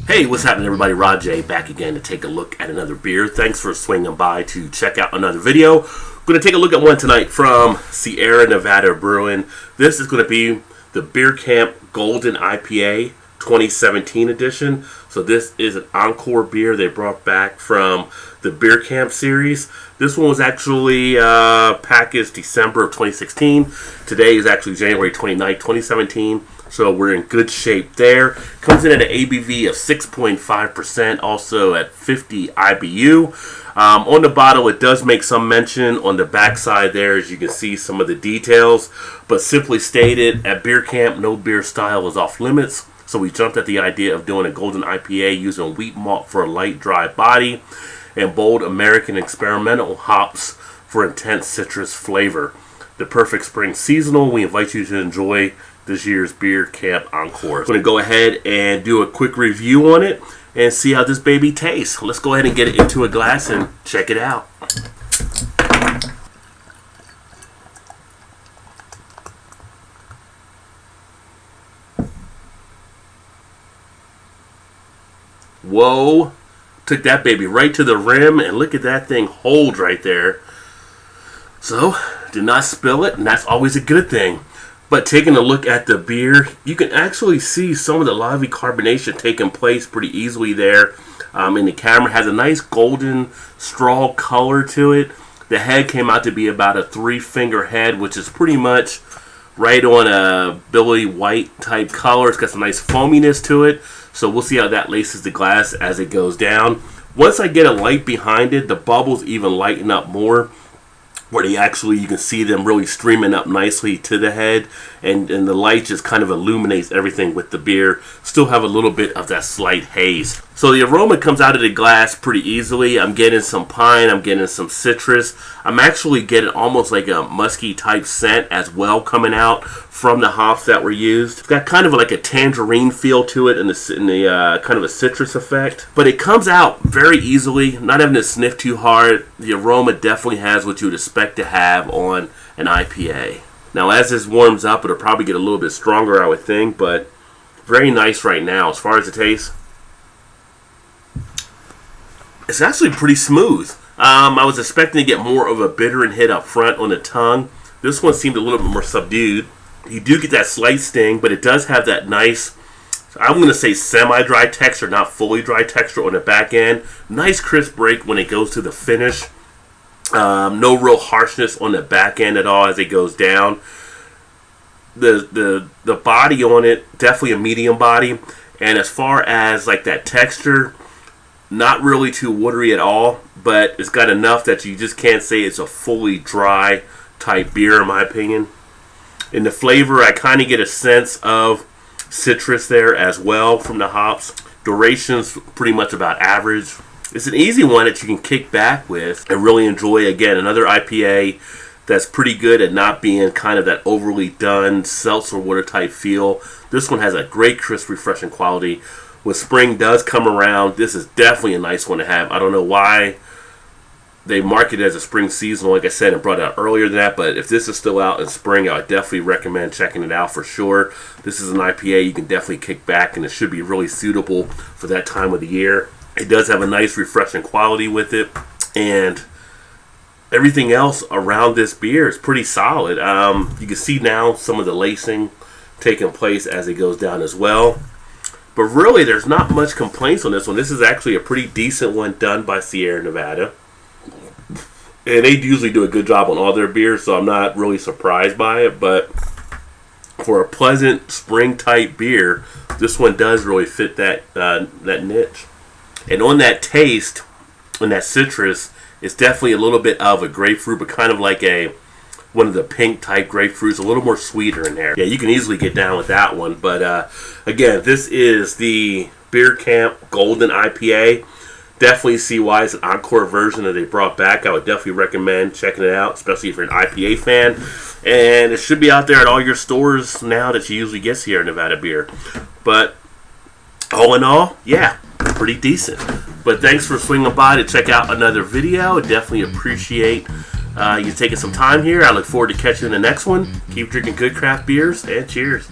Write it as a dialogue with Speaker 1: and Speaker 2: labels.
Speaker 1: Hey, what's happening everybody? Rod J back again to take a look at another beer. Thanks for swinging by to check out another video. We're going to take a look at one tonight from Sierra Nevada Brewing. This is going to be the Beer Camp Golden IPA 2017 edition. So this is an encore beer they brought back from the Beer Camp series. This one was actually packaged December of 2016. Today is actually January 29th, 2017. So we're in good shape there. Comes in at an ABV of 6.5%, also at 50 IBU. On the bottle, it does make some mention on the back side there, as you can see some of the details. But simply stated, at Beer Camp, no beer style is off limits. So we jumped at the idea of doing a golden IPA using wheat malt for a light, dry body and bold American experimental hops for intense citrus flavor. The perfect spring seasonal. We invite you to enjoy this year's Beer Camp Encore. I'm going to go ahead and do a quick review on it and see how this baby tastes. Let's go ahead and get it into a glass and check it out. Whoa, took that baby right to the rim, and look at that thing hold right there. So, did not spill it, and that's always a good thing. But taking a look at the beer, you can actually see some of the lively carbonation taking place pretty easily there in the camera. It has a nice golden straw color to it. The head came out to be about a 3-finger head, which is pretty much right on a Billy White type color. It's got some nice foaminess to it. So we'll see how that laces the glass as it goes down. Once I get a light behind it, the bubbles even lighten up more, where they actually, you can see them really streaming up nicely to the head, and the light just kind of illuminates everything with the beer. Still have a little bit of that slight haze. So the aroma comes out of the glass pretty easily. I'm getting some pine, I'm getting some citrus. I'm actually getting almost like a musky type scent as well coming out from the hops that were used. It's got kind of like a tangerine feel to it and the kind of a citrus effect. But it comes out very easily, not having to sniff too hard. The aroma definitely has what you would expect to have on an IPA. Now as this warms up, it'll probably get a little bit stronger, I would think, but very nice right now. As far as the taste, it's actually pretty smooth. I was expecting to get more of a bitter hit up front on the tongue. This one seemed a little bit more subdued. You do get that slight sting, but it does have that nice, I'm going to say semi-dry texture, not fully dry texture on the back end. Nice crisp break when it goes to the finish. No real harshness on the back end at all as it goes down. The body on it, definitely a medium body. And as far as like that texture, not really too watery at all, but it's got enough that you just can't say it's a fully dry type beer in my opinion. In the flavor, I kind of get a sense of citrus there as well from the hops. Duration's pretty much about average. It's an easy one that you can kick back with and really enjoy. Again, another IPA that's pretty good at not being kind of that overly done seltzer water type feel. This one has a great crisp, refreshing quality. When spring does come around, this is definitely a nice one to have. I don't know why they market it as a spring seasonal, like I said, and brought it out earlier than that. But if this is still out in spring, I would definitely recommend checking it out for sure. This is an IPA you can definitely kick back, and it should be really suitable for that time of the year. It does have a nice, refreshing quality with it, and everything else around this beer is pretty solid. You can see now some of the lacing taking place as it goes down as well. But really, there's not much complaints on this one. This is actually a pretty decent one done by Sierra Nevada. And they usually do a good job on all their beers, so I'm not really surprised by it. But for a pleasant spring-type beer, this one does really fit that niche. And on that taste, on that citrus, it's definitely a little bit of a grapefruit, but kind of like one of the pink-type grapefruits, a little more sweeter in there. Yeah, you can easily get down with that one. But again, this is the Beer Camp Golden IPA. Definitely see why it's an encore version that they brought back. I would definitely recommend checking it out, especially if you're an IPA fan. And it should be out there at all your stores now that you usually get Sierra Nevada beer. But all in all, yeah, pretty decent. But thanks for swinging by to check out another video. Definitely appreciate you taking some time here. I look forward to catching you in the next one. Keep drinking good craft beers, and cheers.